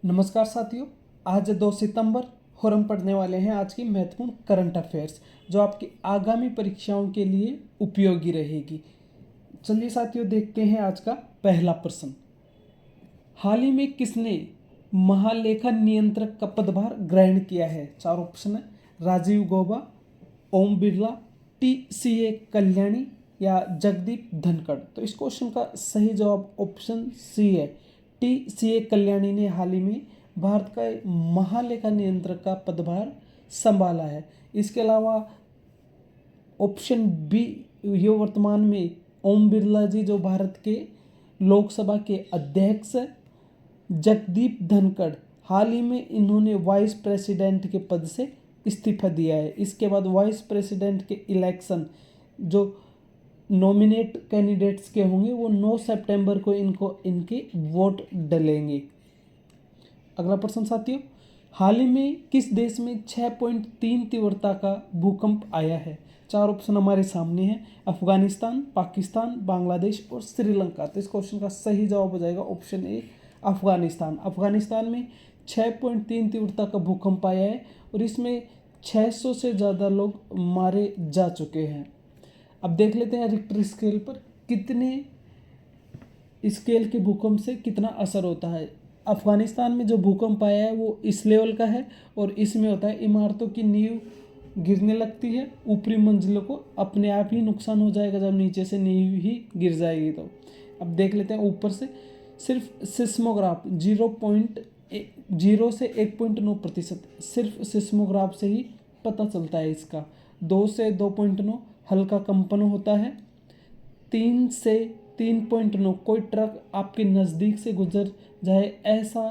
नमस्कार साथियों। आज 2 सितंबर और हम पढ़ने वाले हैं आज की महत्वपूर्ण करंट अफेयर्स जो आपकी आगामी परीक्षाओं के लिए उपयोगी रहेगी। चलिए साथियों, देखते हैं आज का पहला प्रश्न। हाल ही में किसने महालेखा नियंत्रक का पदभार ग्रहण किया है? चार ऑप्शन है। राजीव गौबा, ओम बिरला, टी.सी.ए. कल्याणी या जगदीप धनखड़। तो इस क्वेश्चन का सही जवाब ऑप्शन सी है। टी.सी.ए. कल्याणी ने हाल ही में भारत का महालेखा नियंत्रक का पदभार संभाला है। इसके अलावा ऑप्शन बी, ये वर्तमान में ओम बिरला जी जो भारत के लोकसभा के अध्यक्ष, जगदीप धनखड़ हाल ही में इन्होंने वाइस प्रेसिडेंट के पद से इस्तीफा दिया है। इसके बाद वाइस प्रेसिडेंट के इलेक्शन जो नॉमिनेट कैंडिडेट्स के होंगे वो 9 सितंबर को इनको इनके वोट डलेंगे। अगला प्रश्न साथियों, हाल ही में किस देश में 6.3 तीव्रता का भूकंप आया है? चार ऑप्शन हमारे सामने हैं। अफगानिस्तान, पाकिस्तान, बांग्लादेश और श्रीलंका। तो इस क्वेश्चन का सही जवाब हो जाएगा ऑप्शन ए, अफगानिस्तान। अफगानिस्तान में 6.3 तीव्रता का भूकंप आया है और इसमें 600 से ज़्यादा लोग मारे जा चुके हैं। अब देख लेते हैं रिक्टर स्केल पर कितने स्केल के भूकंप से कितना असर होता है। अफगानिस्तान में जो भूकंप आया है वो इस लेवल का है और इसमें होता है इमारतों की नींव गिरने लगती है, ऊपरी मंजिलों को अपने आप ही नुकसान हो जाएगा जब नीचे से नींव ही गिर जाएगी। तो अब देख लेते हैं ऊपर से। सिर्फ सिस्मोग्राफ 0 से 1.9%, सिर्फ सिस्मोग्राफ से ही पता चलता है इसका। 2 से 2.9 हल्का कंपन होता है। 3 से 3.9 कोई ट्रक आपके नज़दीक से गुजर जाए ऐसा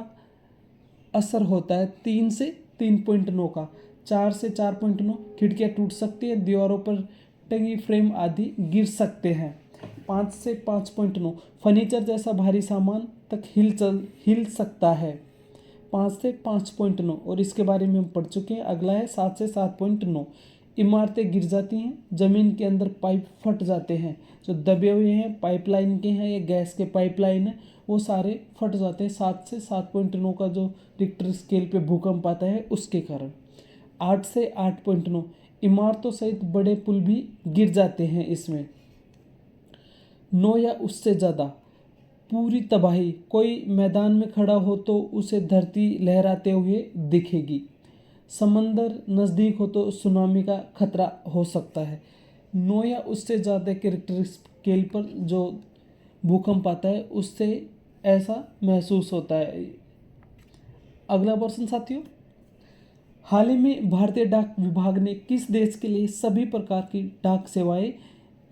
असर होता है 3 से 3.9 का। 4 से 4.9 खिड़कियाँ टूट सकती है, दीवारों पर टंगी फ्रेम आदि गिर सकते हैं। 5 से 5.9 फर्नीचर जैसा भारी सामान तक हिल सकता है। 5 से 5.9 और इसके बारे में हम पढ़ चुके हैं। अगला है 7 से 7.9 इमारतें गिर जाती हैं, ज़मीन के अंदर पाइप फट जाते हैं, जो दबे हुए हैं पाइपलाइन के हैं या गैस के पाइपलाइन है वो सारे फट जाते हैं 7 से 7.9 का जो रिक्टर स्केल पे भूकंप आता है उसके कारण। 8 से 8.9 इमारतों सहित बड़े पुल भी गिर जाते हैं इसमें। 9 या उससे ज़्यादा पूरी तबाही, कोई मैदान में खड़ा हो तो उसे धरती लहराते हुए दिखेगी। समंदर नज़दीक हो तो सुनामी का खतरा हो सकता है। 9 या उससे ज़्यादा के रिक्टर स्केल पर जो भूकंप आता है उससे ऐसा महसूस होता है। अगला प्रश्न साथियों, हाल ही में भारतीय डाक विभाग ने किस देश के लिए सभी प्रकार की डाक सेवाएं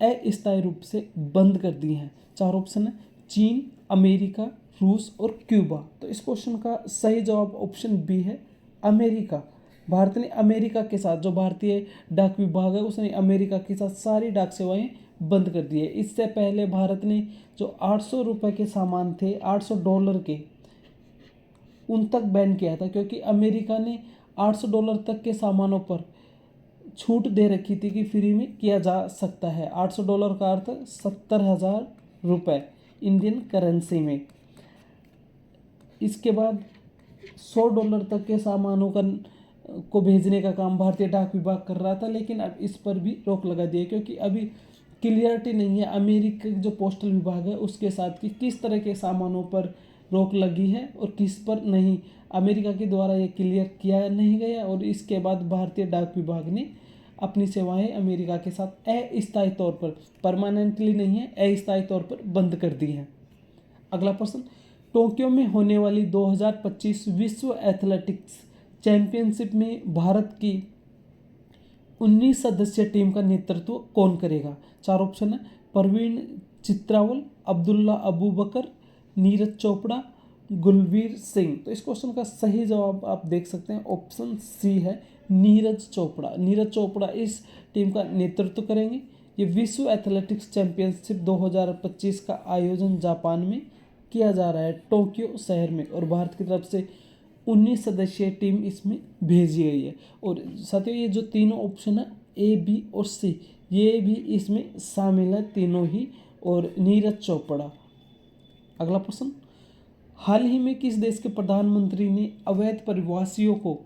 अस्थायी रूप से बंद कर दी हैं? चार ऑप्शन है। चीन, अमेरिका, रूस और क्यूबा। तो इस क्वेश्चन का सही जवाब ऑप्शन बी है, अमेरिका। भारत ने अमेरिका के साथ, जो भारतीय डाक विभाग है उसने अमेरिका के साथ सारी डाक सेवाएं बंद कर दी है। इससे पहले भारत ने जो 800 रुपये के सामान थे, $800 के, उन तक बैन किया था क्योंकि अमेरिका ने $800 तक के सामानों पर छूट दे रखी थी कि फ्री में किया जा सकता है। $800 का अर्थ 70,000 रुपये इंडियन करेंसी में। इसके बाद $100 तक के सामानों का को भेजने का काम भारतीय डाक विभाग कर रहा था, लेकिन अब इस पर भी रोक लगा दी है क्योंकि अभी क्लियरिटी नहीं है अमेरिका जो पोस्टल विभाग है उसके साथ कि किस तरह के सामानों पर रोक लगी है और किस पर नहीं। अमेरिका के द्वारा ये क्लियर किया नहीं गया और इसके बाद भारतीय डाक विभाग ने अपनी सेवाएं अमेरिका के साथ अस्थायी तौर पर, परमानेंटली नहीं है, अस्थायी तौर पर बंद कर दी हैं। अगला प्रश्न, टोक्यो में होने वाली 2025 विश्व एथलेटिक्स चैंपियनशिप में भारत की 19 सदस्यीय टीम का नेतृत्व कौन करेगा? चार ऑप्शन है। परवीन चित्रावल, अब्दुल्ला अबू बकर, नीरज चोपड़ा, गुलवीर सिंह। तो इस क्वेश्चन का सही जवाब आप देख सकते हैं ऑप्शन सी है, नीरज चोपड़ा। नीरज चोपड़ा इस टीम का नेतृत्व करेंगे। ये विश्व एथलेटिक्स चैंपियनशिप 2025 का आयोजन जापान में किया जा रहा है, टोक्यो शहर में, और भारत की तरफ से 19 सदस्यीय टीम इसमें भेजी गई है। और साथियों ये जो तीनों ऑप्शन है ए, बी और सी, ये भी इसमें शामिल है तीनों ही, और नीरज चोपड़ा। अगला प्रश्न, हाल ही में किस देश के प्रधानमंत्री ने अवैध प्रवासियों को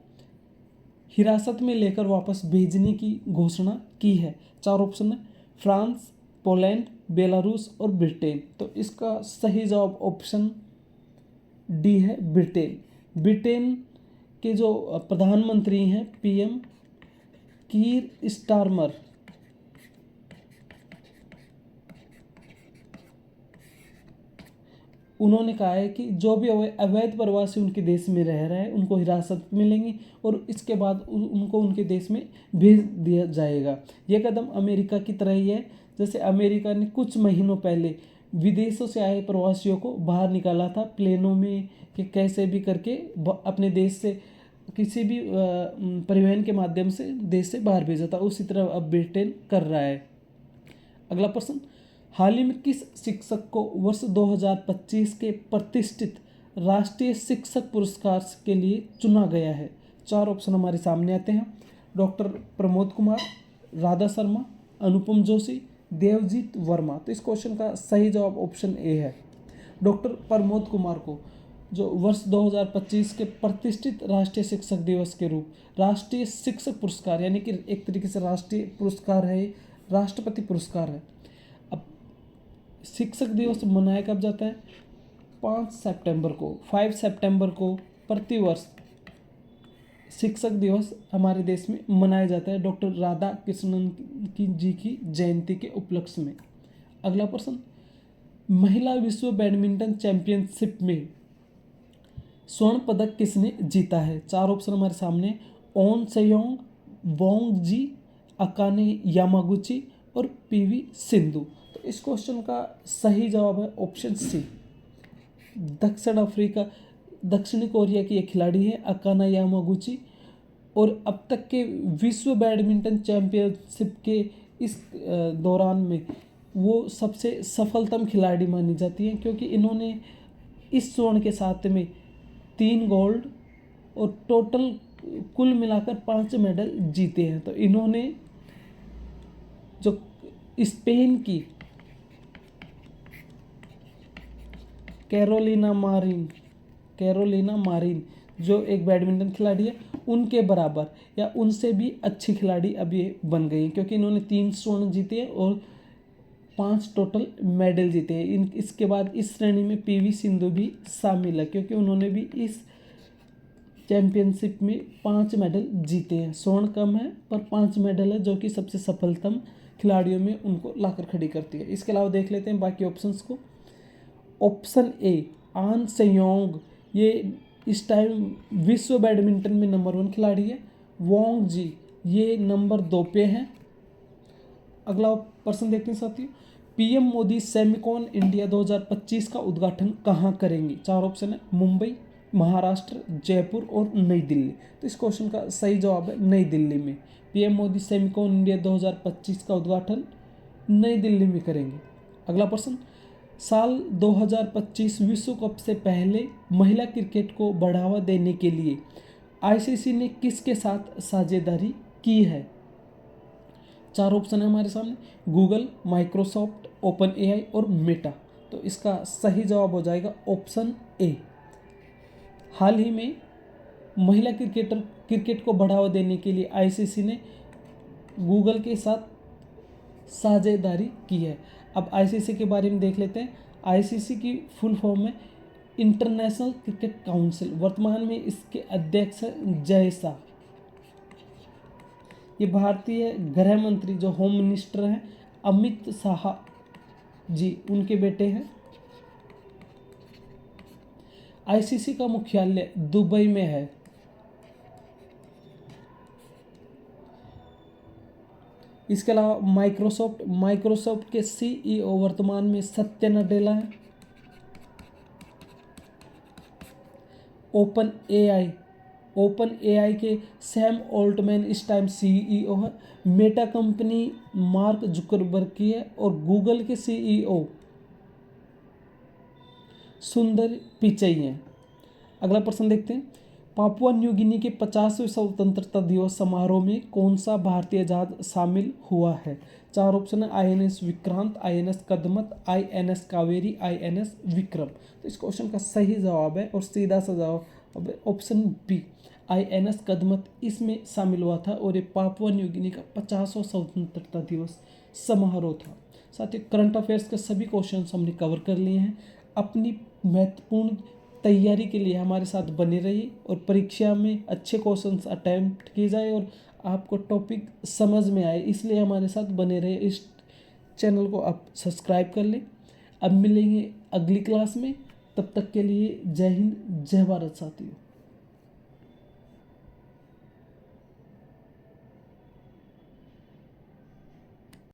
हिरासत में लेकर वापस भेजने की घोषणा की है? 4 ऑप्शन है, फ्रांस, पोलैंड, बेलारूस और ब्रिटेन। तो इसका सही जवाब ऑप्शन डी है, ब्रिटेन। ब्रिटेन के जो प्रधानमंत्री हैं पीएम कीर स्टारमर, उन्होंने कहा है कि जो भी अवैध प्रवासी उनके देश में रह रहे हैं उनको हिरासत मिलेंगी और इसके बाद उनको उनके देश में भेज दिया जाएगा। यह कदम अमेरिका की तरह ही है, जैसे अमेरिका ने कुछ महीनों पहले विदेशों से आए प्रवासियों को बाहर निकाला था प्लेनों में कि कैसे भी करके अपने देश से किसी भी परिवहन के माध्यम से देश से बाहर भेजा था। उसी तरह अब ब्रिटेन कर रहा है। अगला प्रश्न, हाल ही में किस शिक्षक को वर्ष 2025 के प्रतिष्ठित राष्ट्रीय शिक्षक पुरस्कार के लिए चुना गया है? 4 ऑप्शन हमारे सामने आते हैं। डॉक्टर प्रमोद कुमार, राधा शर्मा, अनुपम जोशी, देवजीत वर्मा। तो इस क्वेश्चन का सही जवाब ऑप्शन ए है। डॉक्टर प्रमोद कुमार को जो वर्ष 2025 के प्रतिष्ठित राष्ट्रीय शिक्षक दिवस के रूप राष्ट्रीय शिक्षक पुरस्कार, यानी कि एक तरीके से राष्ट्रीय पुरस्कार है, राष्ट्रपति पुरस्कार है। अब शिक्षक दिवस मनाया कब जाता है? 5 सितंबर को। 5 सितंबर को प्रतिवर्ष शिक्षक दिवस हमारे देश में मनाया जाता है डॉक्टर राधा कृष्णन जी की जयंती के उपलक्ष्य में। अगला प्रश्न, महिला विश्व बैडमिंटन चैंपियनशिप में स्वर्ण पदक किसने जीता है? 4 ऑप्शन हमारे सामने, ओन सेयोंग, वोंग जी, अकाने यामागुची और पीवी सिंधु। तो इस क्वेश्चन का सही जवाब है ऑप्शन सी, दक्षिणी कोरिया की एक खिलाड़ी है अकाना यामागुची, और अब तक के विश्व बैडमिंटन चैंपियनशिप के इस दौरान में वो सबसे सफलतम खिलाड़ी मानी जाती हैं, क्योंकि इन्होंने इस स्वर्ण के साथ में 3 गोल्ड और टोटल कुल मिलाकर 5 मेडल जीते हैं। तो इन्होंने जो स्पेन की कैरोलिना मारिन जो एक बैडमिंटन खिलाड़ी है, उनके बराबर या उनसे भी अच्छी खिलाड़ी अब ये बन गई हैं, क्योंकि इन्होंने 3 स्वर्ण जीते हैं और 5 टोटल मेडल जीते हैं। इसके बाद इस श्रेणी में पीवी सिंधु भी शामिल है, क्योंकि उन्होंने भी इस चैंपियनशिप में 5 मेडल जीते हैं। स्वर्ण कम है पर 5 मेडल है, जो कि सबसे सफलतम खिलाड़ियों में उनको लाकर खड़ी करती है। इसके अलावा देख लेते हैं बाकी ऑप्शंस को। ऑप्शन ए, आन सेयोंग, ये इस टाइम विश्व बैडमिंटन में नंबर 1 खिलाड़ी है। वोंग जी ये नंबर 2 पे हैं। अगला प्रश्न देखते हैं साथियों, पीएम मोदी सेमिकॉन इंडिया 2025 का उद्घाटन कहाँ करेंगे? 4 ऑप्शन है, मुंबई, महाराष्ट्र, जयपुर और नई दिल्ली। तो इस क्वेश्चन का सही जवाब है नई दिल्ली में। पीएम मोदी सेमिकॉन इंडिया 2025 का उद्घाटन नई दिल्ली में करेंगे। अगला प्रश्न, साल 2025 विश्व कप से पहले महिला क्रिकेट को बढ़ावा देने के लिए आईसीसी ने किसके साथ साझेदारी की है? 4 ऑप्शन है हमारे सामने, गूगल, माइक्रोसॉफ्ट, ओपन एआई और मेटा। तो इसका सही जवाब हो जाएगा ऑप्शन ए। हाल ही में महिला क्रिकेट को बढ़ावा देने के लिए आईसीसी ने गूगल के साथ साझेदारी की है। अब आईसीसी के बारे में देख लेते हैं। आईसीसी की फुल फॉर्म है इंटरनेशनल क्रिकेट काउंसिल। वर्तमान में इसके अध्यक्ष जय शाह। ये भारतीय गृह मंत्री जो होम मिनिस्टर हैं अमित शाह जी, उनके बेटे हैं। आईसीसी का मुख्यालय दुबई में है। इसके अलावा माइक्रोसॉफ्ट के सीईओ वर्तमान में सत्या नडेला हैं। ओपन एआई के सैम ऑल्टमैन इस टाइम सीईओ है। मेटा कंपनी मार्क जुकरबर्ग की है और गूगल के सीईओ सुंदर पिचई हैं। अगला प्रश्न देखते हैं, पापुआ न्यू गिनी के 50वें स्वतंत्रता दिवस समारोह में कौन सा भारतीय जहाज शामिल हुआ है? चार ऑप्शन है, INS Vikrant, INS Kadmat, INS Kaveri, INS Vikram. तो इस क्वेश्चन का सही जवाब है और सीधा सा जवाब है ऑप्शन बी, INS कदमत इसमें शामिल हुआ था और ये पापुआ न्यू गिनी का 50वां स्वतंत्रता दिवस समारोह था। साथ ही करंट अफेयर्स के सभी क्वेश्चन हमने कवर कर लिए हैं। अपनी महत्वपूर्ण तैयारी के लिए हमारे साथ बने रहिए और परीक्षा में अच्छे क्वेश्चंस अटैम्प्ट किए जाए और आपको टॉपिक समझ में आए, इसलिए हमारे साथ बने रहे। इस चैनल को आप सब्सक्राइब कर लें। अब मिलेंगे अगली क्लास में, तब तक के लिए जय हिंद, जय भारत साथियों।